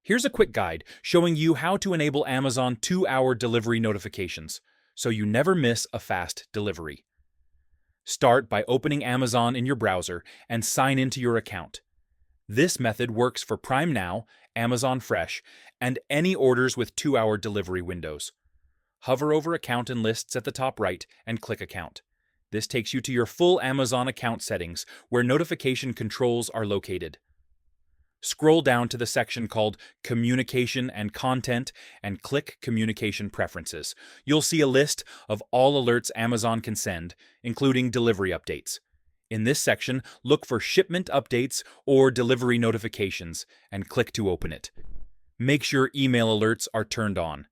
Here's a quick guide showing you how to enable Amazon 2-hour delivery notifications so you never miss a fast delivery. Start by opening Amazon in your browser and sign into your account. This method works for Prime Now, Amazon Fresh, and any orders with 2-hour delivery windows. Hover over Account and Lists at the top right and click Account. This takes you to your full Amazon account settings where notification controls are located. Scroll down to the section called Communication and Content and click Communication Preferences. You'll see a list of all alerts Amazon can send, including delivery updates. In this section, look for Shipment Updates or Delivery Notifications and click to open it. Make sure email alerts are turned on.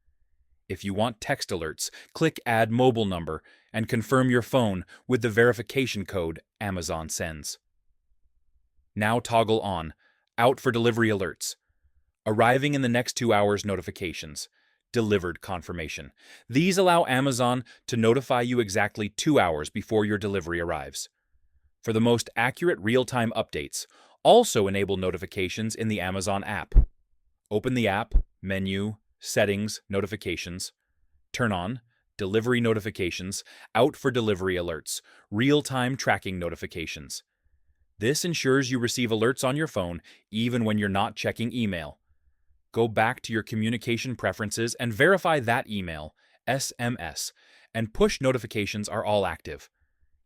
If you want text alerts, click Add Mobile Number and confirm your phone with the verification code Amazon sends. Now toggle on Out for Delivery Alerts. Arriving in the next 2 hours notifications. Delivered confirmation. These allow Amazon to notify you exactly 2 hours before your delivery arrives. For the most accurate real-time updates, also enable notifications in the Amazon app. Open the app, menu, Settings, Notifications. Turn on Delivery Notifications, Out for Delivery Alerts, Real-Time Tracking Notifications. This ensures you receive alerts on your phone even when you're not checking email. Go back to your communication preferences and verify that email, SMS, and push notifications are all active.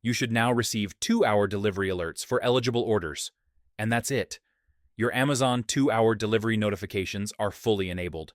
You should now receive 2-hour delivery alerts for eligible orders. And that's it. Your Amazon 2-hour delivery notifications are fully enabled.